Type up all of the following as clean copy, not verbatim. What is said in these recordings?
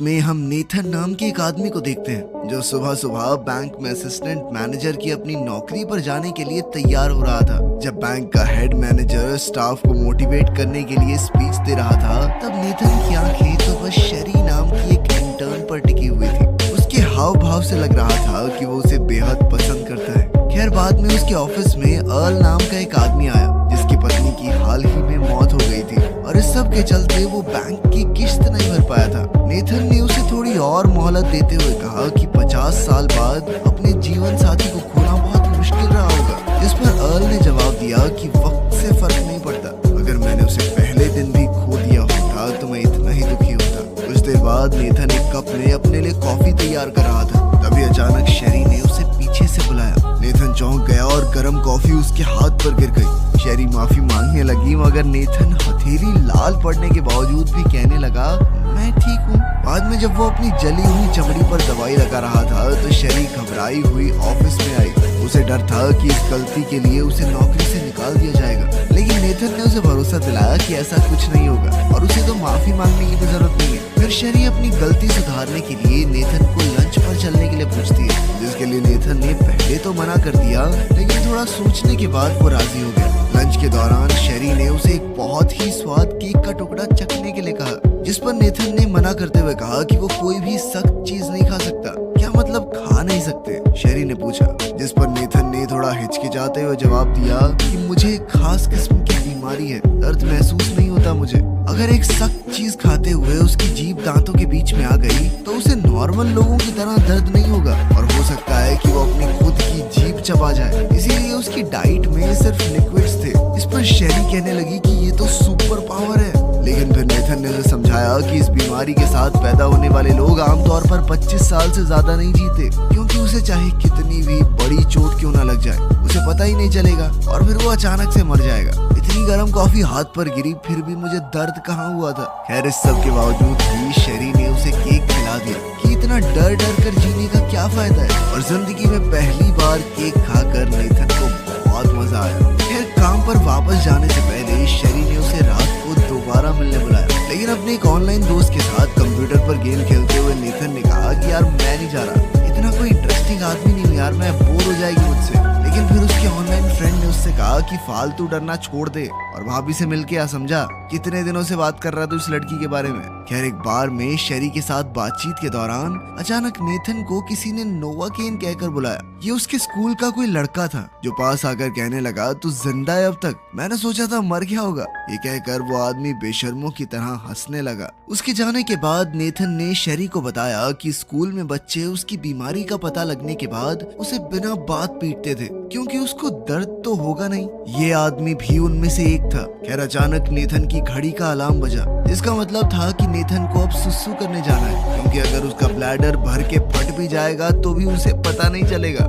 में हम नेथन नाम के एक आदमी को देखते हैं जो सुबह सुबह बैंक में असिस्टेंट मैनेजर की अपनी नौकरी पर जाने के लिए तैयार हो रहा था। जब बैंक का हेड मैनेजर स्टाफ को मोटिवेट करने के लिए स्पीच दे रहा था, तब नेथन की आंखें तो बस शेरी नाम की एक इंटर्न पर टिकी हुई थी। उसके हाव भाव से लग रहा था कि वो उसे बेहद पसंद करता है। खैर, बाद में उसके ऑफिस में अर्ल नाम का एक आदमी आया जिसकी पत्नी की हाल ही में मौत हो गई थी और इस सब के चलते वो बैंक की किस्त नहीं भर पाया था। नेथन ने उसे थोड़ी और मोहलत देते हुए कहा कि 50 साल बाद अपने जीवन साथी को खोना बहुत मुश्किल रहा होगा। जिस पर अर्ल ने जवाब दिया कि वक्त से फर्क नहीं पड़ता, अगर मैंने उसे पहले दिन भी खो दिया होता तो मैं इतना ही दुखी होता। कुछ देर बाद नेथन एक कप में अपने लिए कॉफी तैयार कर रहा था, तभी अचानक शेरी ने उसे पीछे से बुलाया। नेथन चौंक गया और गर्म कॉफी उसके हाथ पर गिर गई। शेरी माफी मांगने लगी, मगर नेथन हथेली लाल पड़ने के बावजूद भी कहने लगा, मैं ठीक हूँ। बाद में जब वो अपनी जली हुई चमड़ी पर दवाई लगा रहा था तो शेरी घबराई हुई ऑफिस में आई। उसे डर था कि इस गलती के लिए उसे नौकरी से निकाल दिया जाएगा, लेकिन नेथन ने उसे भरोसा दिलाया कि ऐसा कुछ नहीं होगा और उसे तो माफी मांगने की भी जरूरत नहीं है। फिर शेरी अपनी गलती सुधारने के लिए नेथन को लंच पर चलने के लिए पूछती है, जिसके लिए नेथन ने पहले तो मना कर दिया, लेकिन थोड़ा सोचने के बाद वो राजी हो गया। लंच के दौरान शेरी ने उसे एक बहुत ही स्वाद केक का टुकड़ा चखने के लिए कहा, जिस पर नेथन ने मना करते हुए कहा कि वो कोई भी सख्त चीज नहीं खा सकता। क्या मतलब खा नहीं सकते? शेरी ने पूछा, जिस पर नेथन ने थोड़ा हिचकिचाते हुए जवाब दिया कि मुझे एक खास किस्म की बीमारी है, दर्द महसूस नहीं होता मुझे। अगर एक सख्त चीज खाते हुए उसकी जीभ दांतों के बीच में आ गई तो उसे नॉर्मल लोगों की तरह दर्द नहीं होगा और हो सकता है कि वो अपनी खुद की जीभ चबा जाए। इसीलिए उसकी डाइट में सिर्फ लिक्विड्स थे। इस पर शेरी कहने लगी कि ये तो सुपर पावर है, लेकिन फिर नेथन ने उसे समझाया कि इस बीमारी के साथ पैदा होने वाले लोग आमतौर पर 25 साल से ज्यादा नहीं जीते, क्योंकि उसे चाहे कितनी भी बड़ी चोट क्यों ना लग जाए, उसे पता ही नहीं चलेगा और फिर वो अचानक से मर जाएगा। इतनी गर्म कॉफी हाथ पर गिरी, फिर भी मुझे दर्द कहाँ हुआ था। खैर, इस सब के बावजूद भी शेरी ने उसे केक खिला दिया कि इतना डर डर कर जीने का क्या फायदा है। और जिंदगी में पहली बार केक खाकर नेथन को बहुत मजा आया। खैर, काम पर वापस जाने से पहले शेरी ने उसे रात को दोबारा मिलने बुलाया, लेकिन अपने एक ऑनलाइन दोस्त के साथ कंप्यूटर पर गेम खेलते हुए नेथन ने कहा कि यार मैं नहीं जा रहा, इतना कोई इंटरेस्टिंग आदमी नहीं हूँ यार, मैं बोर हो जाएगी मुझसे। लेकिन फिर उसके ऑनलाइन फ्रेंड ने उससे कहा कि फालतू डरना छोड़ दे और भाभी से मिलके आ, समझा? कितने दिनों से बात कर रहा था उस लड़की के बारे में। खैर, एक बार में शेरी के साथ बातचीत के दौरान अचानक नेथन को किसी ने नोवा केन कहकर बुलाया। ये उसके स्कूल का कोई लड़का था जो पास आकर कहने लगा, तू जिंदा है अब तक? मैंने सोचा था मर गया होगा। ये कहकर वो आदमी बेशर्मों की तरह हंसने लगा। उसके जाने के बाद नेथन ने शेरी को बताया कि स्कूल में बच्चे उसकी बीमारी का पता लगने के बाद उसे बिना बात पीटते थे, क्योंकि उसको दर्द तो होगा नहीं। ये आदमी भी उनमें से एक था। खैर, अचानक नेथन की घड़ी का अलार्म बजा, जिसका मतलब था कि नेथन को अब सुसु करने जाना है, क्योंकि अगर उसका ब्लैडर भर के फट भी जाएगा तो भी उसे पता नहीं चलेगा।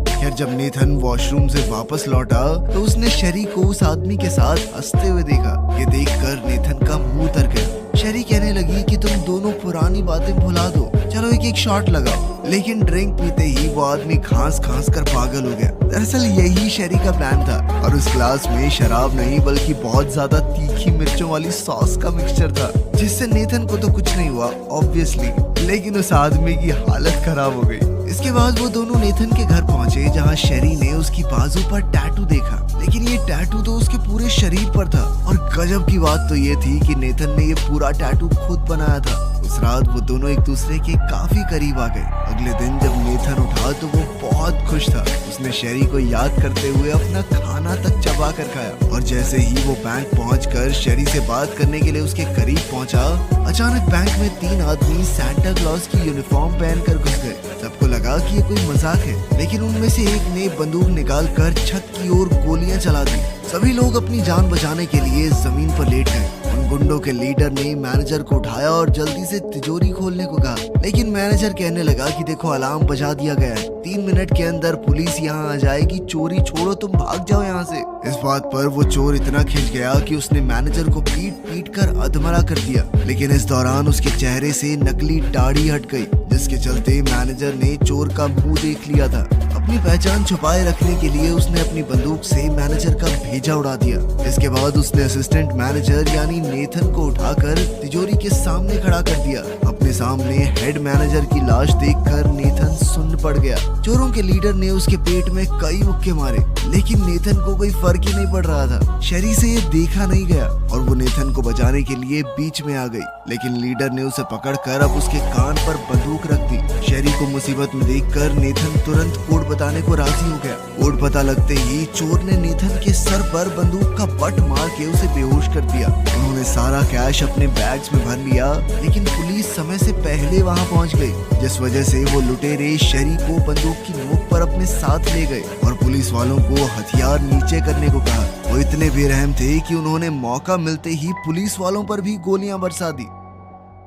खैर, जब नेथन वॉशरूम से वापस लौटा तो उसने शेरी को उस आदमी के साथ हंसते हुए देखा। ये देखकर नेथन का मुंह तर गया। शेरी कहने लगी कि तुम दोनों पुरानी बातें भुला दो, चलो एक एक शॉट लगाओ। लेकिन ड्रिंक पीते ही वो आदमी खांस खांस कर पागल हो गया। दरअसल यही शेरी का प्लान था और उस ग्लास में शराब नहीं बल्कि बहुत ज्यादा तीखी मिर्चों वाली सॉस का मिक्सचर था, जिससे नेथन को तो कुछ नहीं हुआ ऑब्वियसली, लेकिन उस आदमी की हालत खराब हो गई। इसके बाद वो दोनों नेथन के घर पहुंचे, जहां शेरी ने उसकी बाजू पर टैटू देखा, लेकिन ये टैटू तो उसके पूरे शरीर पर था। और गजब की बात तो ये थी कि नेथन ने ये पूरा टैटू खुद बनाया था। उस रात वो दोनों एक दूसरे के काफी करीब आ गए। अगले दिन जब नेथन उठा तो वो बहुत खुश था। उसने शेरी को याद करते हुए अपना खाना तक चबा कर खाया और जैसे ही वो बैंक पहुंचकर शेरी से बात करने के लिए उसके करीब पहुंचा, अचानक बैंक में 3 आदमी सैंटा क्लॉज की यूनिफॉर्म पहनकर घुस गए। सबको लगा कि ये कोई मजाक है, लेकिन उनमें से एक ने बंदूक निकालकर छत की ओर गोलियां चला दी। सभी लोग अपनी जान बचाने के लिए जमीन पर लेट गए। उन गुंडों के लीडर ने मैनेजर को उठाया और जल्दी से तिजोरी खोलने को कहा, लेकिन मैनेजर कहने लगा कि देखो अलार्म बजा दिया गया है, 3 मिनट के अंदर पुलिस यहाँ आ जाएगी, चोरी छोड़ो, तुम भाग जाओ यहाँ से। इस बात पर वो चोर इतना खिंच गया कि उसने मैनेजर को पीट पीट कर अधमरा कर दिया, लेकिन इस दौरान उसके चेहरे से नकली दाढ़ी हट गई, जिसके चलते मैनेजर ने चोर का मुंह देख लिया था। अपनी पहचान छुपाए रखने के लिए उसने अपनी बंदूक से मैनेजर का भेजा उड़ा दिया। इसके बाद उसने असिस्टेंट मैनेजर यानी नेथन को उठाकर तिजोरी के सामने खड़ा कर दिया। अब अपने सामने हेड मैनेजर की लाश देखकर नेथन सुन्न पड़ गया। चोरों के लीडर ने उसके पेट में कई मुक्के मारे, लेकिन नेथन को कोई फर्क ही नहीं पड़ रहा था। शेरी से ये देखा नहीं गया और वो नेथन को बचाने के लिए बीच में आ गई, लेकिन लीडर ने उसे पकड़कर अब उसके कान पर बंदूक रख दी। शेरी को मुसीबत में देखकर नेथन तुरंत कोड बताने को राजी हो गया। कोड पता लगते ही चोर ने नेथन के सर पर बंदूक का बट मार के उसे बेहोश कर दिया। उन्होंने सारा कैश अपने बैग्स में भर लिया, लेकिन पुलिस समय से पहले वहां पहुंच गई, जिस वजह से वो लुटेरे शेरी को बंदूक की नोक पर अपने साथ ले गए और पुलिस वालों को हथियार नीचे करने को कहा। वो इतने बेरहम थे कि उन्होंने मौका मिलते ही पुलिस वालों पर भी गोलियां बरसा दी।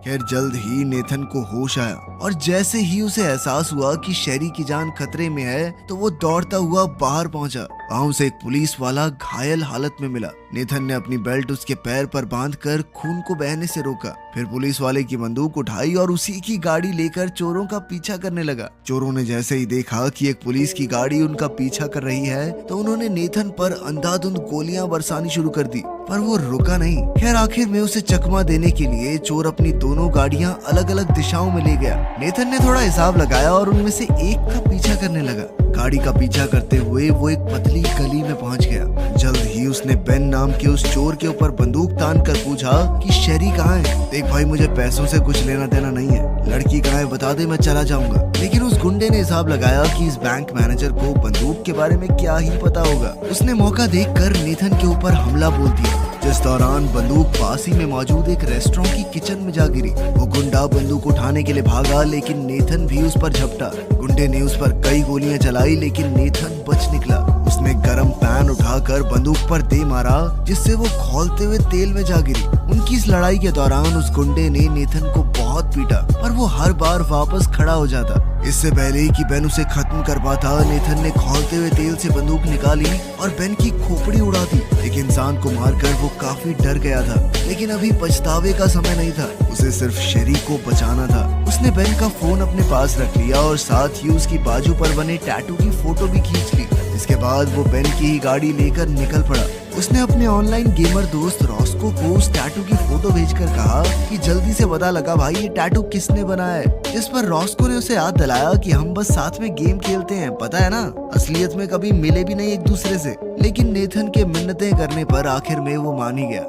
खैर जल्द ही नेथन को होश आया और जैसे ही उसे एहसास हुआ कि शेरी की जान खतरे में है तो वो दौड़ता हुआ बाहर पहुंचा। वहां उसे एक पुलिस वाला घायल हालत में मिला। नेथन ने अपनी बेल्ट उसके पैर पर बांधकर खून को बहने से रोका, फिर पुलिस वाले की बंदूक उठाई और उसी की गाड़ी लेकर चोरों का पीछा करने लगा। चोरों ने जैसे ही देखा कि एक पुलिस की गाड़ी उनका पीछा कर रही है तो उन्होंने नेथन पर अंधाधुंध गोलियां बरसानी शुरू कर दी, पर वो रुका नहीं। खैर आखिर में उसे चकमा देने के लिए चोर अपनी दोनों गाड़ियां अलग अलग दिशाओं में ले गया। नेथन ने थोड़ा हिसाब लगाया और उनमें से एक का पीछा करने लगा। गाड़ी का पीछा करते हुए वो एक पतली गली में पहुंच गया। जल्द ही उसने बेन नाम के उस चोर के ऊपर बंदूक तान कर पूछा कि शेरी कहाँ है? देख भाई, मुझे पैसों से कुछ लेना देना नहीं है, लड़की कहाँ है बता दे, मैं चला जाऊंगा। लेकिन उस गुंडे ने हिसाब लगाया कि इस बैंक मैनेजर को बंदूक के बारे में क्या ही पता होगा। उसने मौका देखकर नेथन के ऊपर हमला बोल दिया, जिस दौरान बंदूक पास ही में मौजूद एक रेस्टोरेंट की किचन में जा गिरी। वो गुंडा बंदूक उठाने के लिए भागा, लेकिन नेथन भी उस पर झपटा। गुंडे ने उस पर कई गोलियां चलाई, लेकिन नेथन बच निकला। उसने गरम पैन उठाकर बंदूक पर दे मारा, जिससे वो खौलते हुए तेल में जा गिरी। उनकी इस लड़ाई के दौरान उस गुंडे ने नेथन को बहुत पीटा, पर वो हर बार वापस खड़ा हो जाता। इससे पहले कि बेन उसे खत्म कर पाता, नेथन ने खौलते हुए तेल से बंदूक निकाली और बेन की खोपड़ी उड़ा दी। एक इंसान को मारकर वो काफी डर गया था, लेकिन अभी पछतावे का समय नहीं था। उसे सिर्फ शेरी को बचाना था। उसने बेन का फोन अपने पास रख लिया और साथ ही उसकी बाजू पर बने टैटू की फोटो भी खींच ली। इसके बाद वो बेन की ही गाड़ी लेकर निकल पड़ा। उसने अपने ऑनलाइन गेमर दोस्त रॉस्को को उस टैटू की फोटो भेजकर कहा कि जल्दी से पता लगा भाई ये टैटू किसने बनाया है। इस पर रॉस्को ने उसे याद दिलाया कि हम बस साथ में गेम खेलते हैं, पता है ना, असलियत में कभी मिले भी नहीं एक दूसरे से। लेकिन नेथन के मिन्नतें करने पर आखिर में वो मान ही गया।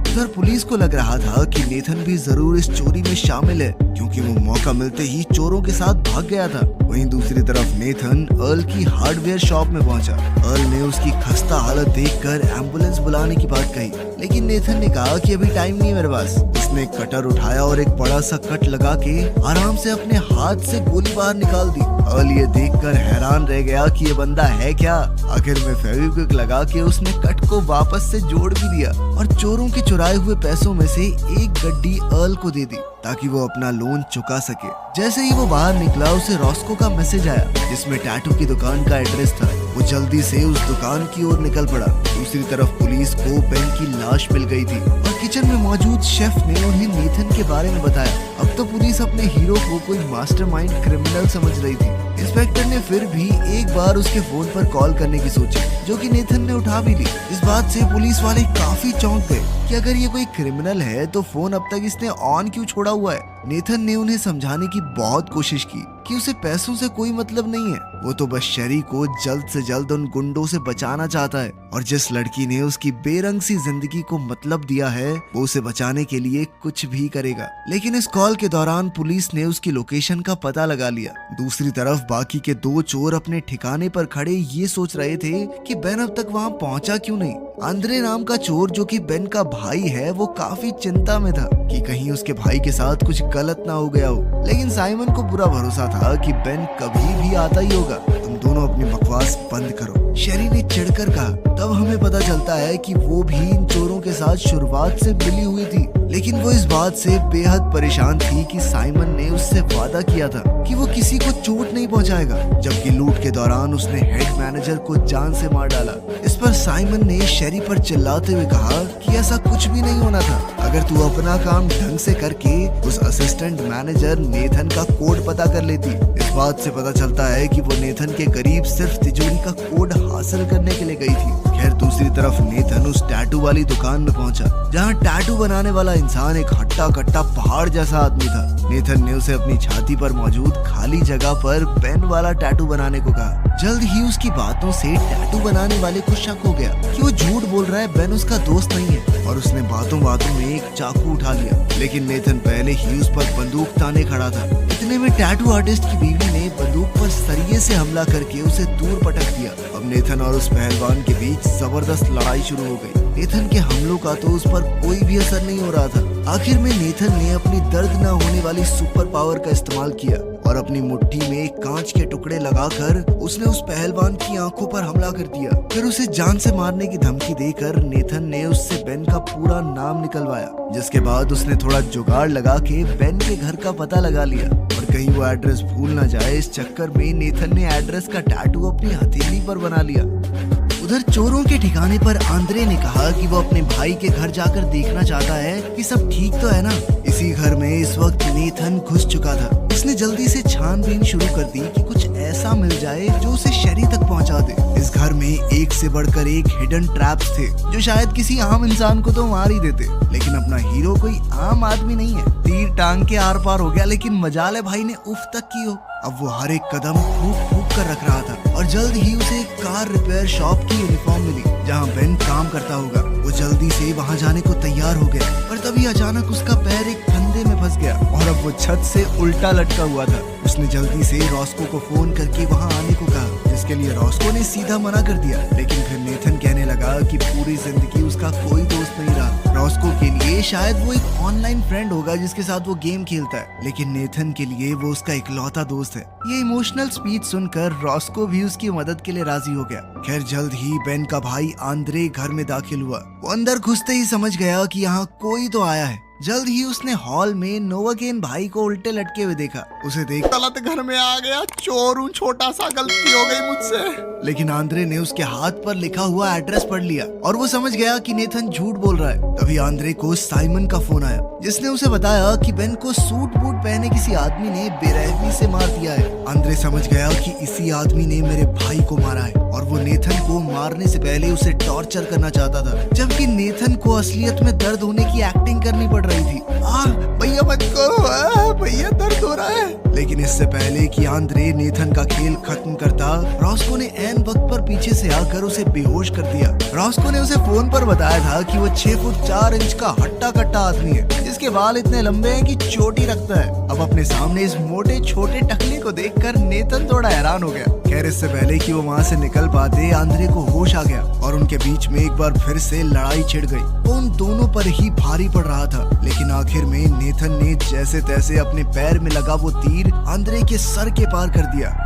उधर पुलिस को लग रहा था कि नेथन भी जरूर इस चोरी में शामिल है, क्योंकि वो मौका मिलते ही चोरों के साथ भाग गया था। वहीं दूसरी तरफ नेथन अर्ल की हार्डवेयर शॉप में पहुंचा। अर्ल ने उसकी खस्ता हालत देखकर एम्बुलेंस बुलाने की बात कही, लेकिन नेथन ने कहा कि अभी टाइम नहीं है मेरे पास। उसने कटर उठाया और एक बड़ा सा कट लगा के आराम से अपने हाथ से गोली बाहर निकाल दी। अर्ल ये देखकर हैरान रह गया कि ये बंदा है क्या। आखिर में फेविक्विक लगा के उसने कट को वापस से जोड़ भी दिया और चोरों के चुराए हुए पैसों में से एक गड्डी अर्ल को दे दी ताकि वो अपना लोन चुका सके। जैसे ही वो बाहर निकला उसे रॉस्को का मैसेज आया, जिसमें टैटू की दुकान का एड्रेस था। वो जल्दी से उस दुकान की ओर निकल पड़ा। दूसरी तरफ पुलिस को बेन की लाश मिल गई थी और किचन में मौजूद शेफ ने उन्हें नेथन के बारे में बताया। अब तो पुलिस अपने हीरो को कोई मास्टरमाइंड क्रिमिनल समझ रही थी। इंस्पेक्टर ने फिर भी एक बार उसके फोन पर कॉल करने की सोची, जो कि नेथन ने उठा भी ली। इस बात से पुलिस वाले काफी चौंक गए कि अगर ये कोई क्रिमिनल है तो फोन अब तक इसने ऑन क्यों छोड़ा हुआ है। नेथन ने उन्हें समझाने की बहुत कोशिश की कि उसे पैसों से कोई मतलब नहीं है, वो तो बस शेरी को जल्द से जल्द उन गुंडों से बचाना चाहता है, और जिस लड़की ने उसकी बेरंग सी जिंदगी को मतलब दिया है वो उसे बचाने के लिए कुछ भी करेगा। लेकिन इस कॉल के दौरान पुलिस ने उसकी लोकेशन का पता लगा लिया। दूसरी तरफ बाकी के दो चोर अपने ठिकाने पर खड़े ये सोच रहे थे कि बेन अब तक वहाँ पहुँचा क्यों नहीं। आंद्रे नाम का चोर, जो कि बेन का भाई है, वो काफी चिंता में था कि कहीं उसके भाई के साथ कुछ गलत ना हो गया हो। लेकिन साइमन को पूरा भरोसा था कि बेन कभी भी आता ही होगा। तुम दोनों अपनी बकवास बंद करो, शेरी ने चिढ़कर कहा। तब हमें पता चलता है कि वो भी इन चोरों के साथ शुरुआत से मिली हुई थी, लेकिन वो इस बात से बेहद परेशान थी कि साइमन ने उससे वादा किया था कि वो किसी को चोट नहीं पहुंचाएगा, जबकि लूट के दौरान उसने हेड मैनेजर को जान से मार डाला। इस पर साइमन ने शेरी पर चिल्लाते हुए कहा कि ऐसा कुछ भी नहीं होना था। अगर तू अपना काम ढंग से करके उस असिस्टेंट मैनेजर नेथन का कोड पता कर लेती। इस बात से पता चलता है कि वो नेथन के करीब सिर्फ तिजोरी का कोड हासिल करने के लिए गई थी। खैर दूसरी तरफ नेथन उस टैटू वाली दुकान में पहुंचा, जहां टैटू बनाने वाला इंसान एक हट्टा कट्टा पहाड़ जैसा आदमी था। नेथन ने उसे अपनी छाती पर मौजूद खाली जगह पर पेन वाला टैटू बनाने को कहा। जल्द ही उसकी बातों से टैटू बनाने वाले को शक हो गया कि वो झूठ बोल रहा है, बेन उसका दोस्त नहीं है, और उसने बातों बातों में एक चाकू उठा लिया। लेकिन नेथन पहले ही उस पर बंदूक ताने खड़ा था। इतने में टैटू आर्टिस्ट की बीवी ने बंदूक पर सरिये से हमला करके उसे दूर पटक दिया। अब नेथन और उस पहलवान के बीच जबरदस्त लड़ाई शुरू हो गई। नेथन के हमलों का तो उस पर कोई भी असर नहीं हो रहा था। आखिर में नेथन ने अपनी दर्द न होने वाली सुपर पावर का इस्तेमाल किया और अपनी मुट्ठी में कांच के टुकड़े लगाकर उसने उस पहलवान की आंखों पर हमला कर दिया। फिर उसे जान से मारने की धमकी देकर नेथन ने उससे बेन का पूरा नाम निकलवाया, जिसके बाद उसने थोड़ा जुगाड़ लगा के बेन के घर का पता लगा लिया और कहीं वो एड्रेस भूल ना जाए, इस चक्कर में नेथन ने एड्रेस का टैटू अपनी हथेली पर बना लिया। उधर चोरों के ठिकाने पर आंद्रे ने कहा कि वो अपने भाई के घर जाकर देखना चाहता है कि सब ठीक तो है ना। इसी घर में इस वक्त नेथन घुस चुका था। उसने जल्दी से छानबीन शुरू कर दी कि कुछ ऐसा मिल जाए जो उसे शेरी तक पहुंचा दे। इस घर में एक से बढ़कर एक हिडन ट्रैप्स थे जो शायद किसी आम इंसान को तो मार ही देते, लेकिन अपना हीरो कोई आम आदमी नहीं है। तीर टांग के आर पार हो गया, लेकिन मजाले भाई ने उफ तक की हो। अब वो हर एक कदम फूक फूक कर रख रहा था और जल्द ही उसे एक कार रिपेयर शॉप की यूनिफॉर्म मिली जहां बेन काम करता होगा। वो जल्दी से वहां जाने को तैयार हो गया, पर तभी अचानक उसका पैर एक फंदे में फंस गया और अब वो छत से उल्टा लटका हुआ था। उसने जल्दी से रॉस्को को फोन करके वहां आने को कहा, जिसके लिए रॉस्को ने सीधा मना कर दिया। लेकिन फिर नेथन कहने लगा कि पूरी जिंदगी उसका कोई दोस्त नहीं रहा। रॉस्को के लिए शायद वो एक ऑनलाइन फ्रेंड होगा जिसके साथ वो गेम खेलता है, लेकिन नेथन के लिए वो उसका इकलौता दोस्त है। ये इमोशनल स्पीच सुनकर रॉस्को भी उसकी मदद के लिए राजी हो गया। खैर जल्द ही बेन का भाई आंद्रे घर में दाखिल हुआ। वो अंदर घुसते ही समझ गया कि यहाँ कोई तो आया है। जल्द ही उसने हॉल में नोवाकेन भाई को उल्टे लटके हुए देखा। उसे देख गलत घर में आ गया, चोर हूँ, छोटा सा गलती हो गई मुझसे। लेकिन आंद्रे ने उसके हाथ पर लिखा हुआ एड्रेस पढ़ लिया और वो समझ गया कि नेथन झूठ बोल रहा है। तभी आंद्रे को साइमन का फोन आया, जिसने उसे बताया कि बेन को सूट बूट पहने किसी आदमी ने बेरहमी से मार दिया है। आंद्रे समझ गया कि इसी आदमी ने मेरे भाई को मारा है और वो नेथन को मारने से पहले उसे टॉर्चर करना चाहता था, जबकि नेथन को असलियत में दर्द होने की एक्टिंग करनी पड़ रही थी। भैया मत करो, भैया दर्द हो रहा है। लेकिन इससे पहले कि आंद्रे नेथन का खेल खत्म करता, रॉस्को ने ऐन वक्त पर पीछे से आकर उसे बेहोश कर दिया। रॉस्को ने उसे फोन पर बताया था कि वो 6 फुट 4 इंच का हट्टा कट्टा आदमी है, जिसके बाल इतने लंबे हैं कि चोटी रखता है। अब अपने सामने इस मोटे छोटे टकले को देखकर नेथन थोड़ा हैरान हो गया। खैर इससे पहले कि वो वहाँ से निकल पाते, आंद्रे को होश आ गया और उनके बीच में एक बार फिर से लड़ाई छिड़ गई। वो उन दोनों पर ही भारी पड़ रहा था, लेकिन आखिर में नेथन ने जैसे तैसे अपने पैर में लगा वो तीर आंद्रे के सर के पार कर दिया।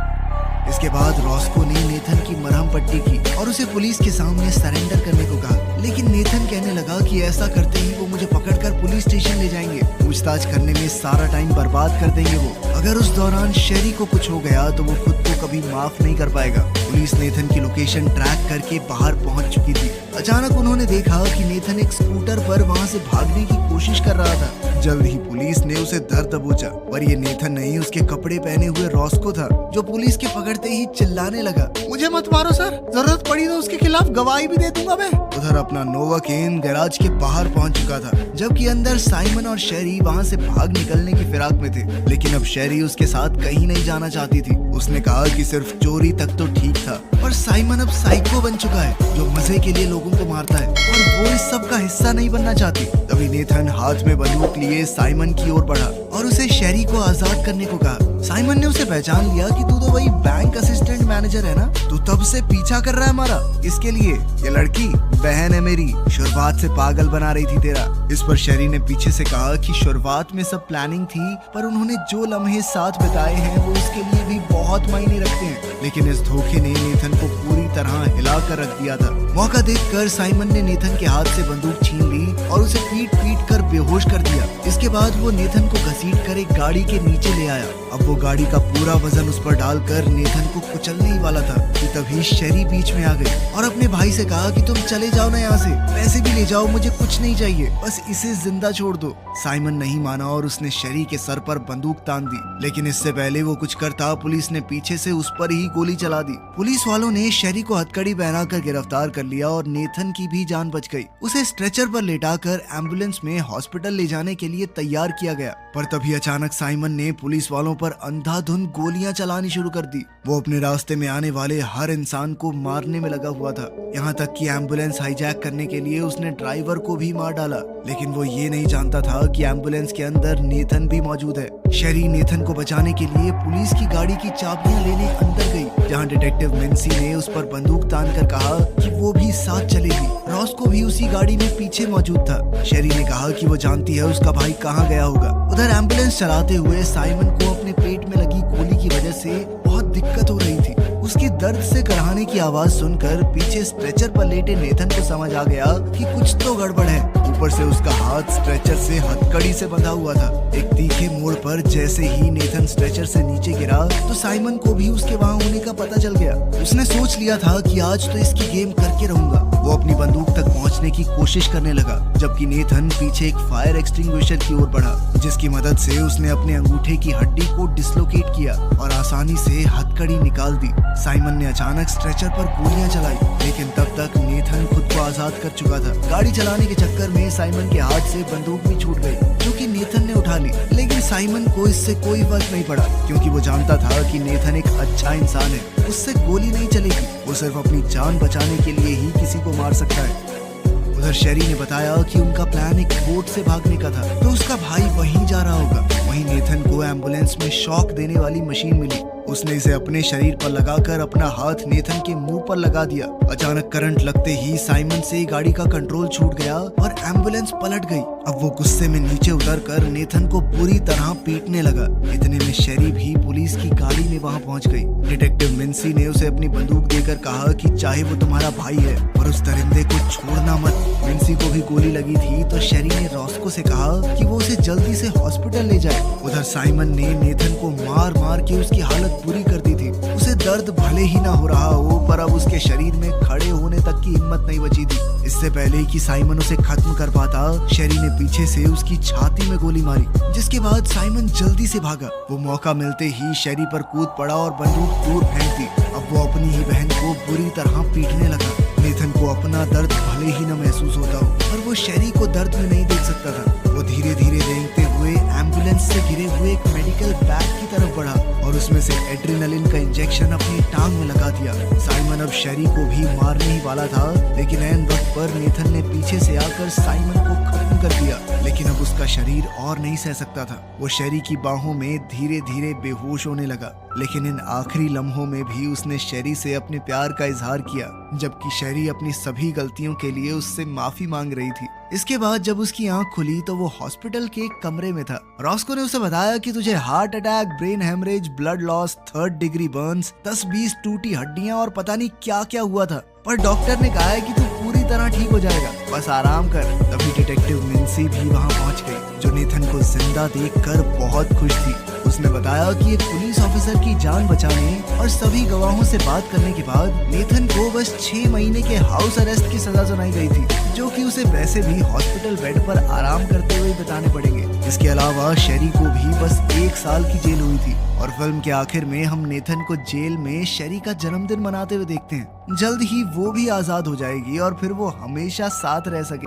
इसके बाद रॉस्को ने नेथन की मरहम पट्टी की और उसे पुलिस के सामने सरेंडर करने को कहा। लेकिन नेथन कहने लगा कि ऐसा करते ही वो मुझे पकड़कर पुलिस स्टेशन ले जाएंगे। पूछताछ करने में सारा टाइम बर्बाद कर देंगे वो। अगर उस दौरान शेरी को कुछ हो गया तो वो खुद को कभी माफ नहीं कर पाएगा। पुलिस नेथन की लोकेशन ट्रैक करके बाहर पहुंच चुकी थी। अचानक उन्होंने देखा कि नेथन एक स्कूटर पर वहां से भागने की कोशिश कर रहा था। जल्द ही पुलिस ने उसे दर दबोचा, पर ये नेथन नहीं, उसके कपड़े पहने हुए रॉस्को था, जो पुलिस के पकड़ते ही चिल्लाने लगा, मुझे मत मारो सर, जरूरत पड़ी तो उसके खिलाफ गवाही भी दे दूंगा मैं। उधर अपना नोवाकेन गैराज के बाहर पहुंच चुका था, जबकि अंदर साइमन और शेरी वहां से भाग निकलने की फिराक में थे। लेकिन अब शेरी उसके साथ कहीं नहीं जाना चाहती थी। उसने कहा कि सिर्फ चोरी तक तो ठीक था, पर साइमन अब साइको बन चुका है जो मजे के लिए लोगों को मारता है और वो इस सब का हिस्सा नहीं बनना चाहती। तभी नेथन हाथ में बंदूक लिए साइमन की ओर बढ़ा और उसे शेरी को आजाद करने को कहा। साइमन ने उसे पहचान लिया कि तू तो वही बैंक असिस्टेंट मैनेजर है ना, तू तब से पीछा कर रहा है हमारा। इसके लिए ये लड़की बहन है मेरी, शुरुआत से पागल बना रही थी तेरा। इस पर शेरी ने पीछे से कहा कि शुरुआत में सब प्लानिंग थी, पर उन्होंने जो लम्हे साथ बिताए हैं वो उसके लिए भी बहुत मायने रखते हैं। लेकिन इस धोखे ने नेथन को पूरी तरह हिला कर रख दिया था। मौका देखकर साइमन ने नेथन के हाथ से बंदूक छीन ली और उसे पीट पीट कर बेहोश कर दिया। इसके बाद वो नेथन को घसीट कर एक गाड़ी के नीचे ले आया। अब वो गाड़ी का पूरा वजन उस पर डालकर नेथन को कुचलने ही वाला था कि तभी शेरी बीच में आ गई और अपने भाई से कहा कि तुम चले जाओ ना यहाँ से, पैसे भी ले जाओ, मुझे कुछ नहीं चाहिए, बस इसे जिंदा छोड़ दो। साइमन नहीं माना और उसने शेरी के सर पर बंदूक तान दी। लेकिन इससे पहले वो कुछ करता, पुलिस ने पीछे से उस पर ही गोली चला दी। पुलिस वालों ने शेरी को हथकड़ी पहनाकर गिरफ्तार कर लिया और नेथन की भी जान बच गई। उसे स्ट्रेचर पर लेटाकर एम्बुलेंस में हॉस्पिटल ले जाने के लिए तैयार किया गया, पर तभी अचानक साइमन ने पुलिस वालों पर अंधाधुंध गोलियां चलानी शुरू कर दी। वो अपने रास्ते में आने वाले हर इंसान को मारने में लगा हुआ था, यहाँ तक कि एम्बुलेंस हाईजैक करने के लिए उसने ड्राइवर को भी मार डाला। लेकिन वो ये नहीं जानता था कि एम्बुलेंस के अंदर नेथन भी मौजूद है। शेरी नेथन को बचाने के लिए पुलिस की गाड़ी की चाबियां लेने अंदर गई, जहाँ डिटेक्टिव मिन्सी ने उस पर बंदूक तानकर कहा कि वो भी साथ चलेगी। रॉस्को भी उसी गाड़ी में पीछे मौजूद था। शेरी ने कहा कि वो जानती है उसका भाई कहाँ गया होगा। उधर एम्बुलेंस चलाते हुए साइमन को अपने पेट में लगी गोली की वजह से बहुत दिक्कत हो रही थी। उसकी दर्द से कराहने की आवाज सुनकर पीछे स्ट्रेचर पर लेटे नेथन को समझ आ गया कि कुछ तो गड़बड़ है। ऊपर से उसका हाथ स्ट्रेचर से हथकड़ी से बंधा हुआ था। एक तीखे मोड़ पर जैसे ही नेथन स्ट्रेचर से नीचे गिरा तो साइमन को भी उसके वहाँ होने का पता चल गया। उसने सोच लिया था कि आज तो इसकी गेम करके रहूंगा। वो अपनी बंदूक तक पहुंचने की कोशिश करने लगा, जबकि नेथन पीछे एक फायर एक्सटिंग्विशर की ओर बढ़ा, जिसकी मदद से उसने अपने अंगूठे की हड्डी को डिसलोकेट किया और आसानी से हथकड़ी निकाल दी। साइमन ने अचानक स्ट्रेचर पर गोलियां चलाई, लेकिन तब तक नेथन खुद को आजाद कर चुका था। गाड़ी चलाने के चक्कर में साइमन के हाथ से बंदूक भी छूट गई, जो कि नेथन ने उठा ली। लेकिन साइमन को इससे कोई फर्क नहीं पड़ा, क्योंकि वो जानता था कि नेथन एक अच्छा इंसान है, उससे गोली नहीं चलेगी। वो सिर्फ अपनी जान बचाने के लिए ही किसी को मार सकता है। उधर शेरी ने बताया कि उनका प्लान एक बोट से भागने का था, तो उसका भाई वहीं जा रहा होगा। वहीं नेथन को एम्बुलेंस में शॉक देने वाली मशीन मिली। उसने इसे अपने शरीर पर लगाकर अपना हाथ नेथन के मुंह पर लगा दिया। अचानक करंट लगते ही साइमन से गाड़ी का कंट्रोल छूट गया और एम्बुलेंस पलट गई। अब वो गुस्से में नीचे उतरकर नेथन को बुरी तरह पीटने लगा। इतने में शेरी भी पुलिस की गाड़ी में वहां पहुंच गई। डिटेक्टिव मिन्सी ने उसे अपनी बंदूक देकर कहा कि चाहे वो तुम्हारा भाई है, पर उस दरिंदे को छोड़ना मत। मिन्सी को भी गोली लगी थी, तो शेरी ने रॉस्को से कहा कि वो उसे जल्दी से हॉस्पिटल ले जाए। उधर साइमन ने नेथन को मार मार के उसकी हालत बुरी कर दी थी। उसे दर्द भले ही ना हो रहा हो, पर अब उसके शरीर में खड़े होने तक की हिम्मत नहीं बची थी। इससे पहले कि साइमन उसे खत्म कर पाता, शेरी ने पीछे से उसकी छाती में गोली मारी, जिसके बाद साइमन जल्दी से भागा। वो मौका मिलते ही शेरी पर कूद पड़ा और बंदूक दूर फेंक दी। अब वो अपनी ही बहन को बुरी तरह पीटने लगा। नेथन को अपना दर्द भले ही न महसूस होता हो, पर वो शेरी को दर्द में नहीं देख सकता था। वो धीरे धीरे रेंगते हुए एम्बुलेंस से घिरे हुए एक मेडिकल बैग की तरफ बढ़ा और उसमें से एड्रेनलिन का इंजेक्शन अपनी टांग में लगा दिया। साइमन अब शेरी को भी मारने ही वाला था, लेकिन ऐन वक्त पर नेथन ने पीछे से आकर साइमन को खत्म कर दिया। लेकिन अब उसका शरीर और नहीं सह सकता था। वो शेरी की बाहों में धीरे धीरे बेहोश होने लगा। लेकिन इन आखिरी लम्हों में भी उसने शेरी से अपने प्यार का इजहार किया, जबकि शेरी अपनी सभी गलतियों के लिए उससे माफी मांग रही थी। इसके बाद जब उसकी आंख खुली तो वो हॉस्पिटल के एक कमरे में था। रॉस्को ने उसे बताया कि तुझे heart attack, brain haemorrhage, blood loss, 3rd degree burns, 10-20 टूटी हड्डियां और पता नहीं क्या क्या हुआ था, पर डॉक्टर ने कहा है कि तू पूरी तरह ठीक हो जाएगा, बस आराम कर। तभी डिटेक्टिव मिन्सी भी वहाँ पहुँच गई, जो नेथन को जिंदा देखकर बहुत खुश थी। उसने बताया कि एक पुलिस ऑफिसर की जान बचाने और सभी गवाहों से बात करने के बाद नेथन को बस 6 महीने के हाउस अरेस्ट की सजा सुनाई गई थी, जो कि उसे वैसे भी हॉस्पिटल बेड पर आराम करते हुए बिताने पड़ेंगे। इसके अलावा शेरी को भी बस 1 साल की जेल हुई थी। और फिल्म के आखिर में हम नेथन को जेल में शेरी का जन्मदिन मनाते हुए देखते हैं। जल्द ही वो भी आजाद हो जाएगी और फिर वो हमेशा साथ रह सके।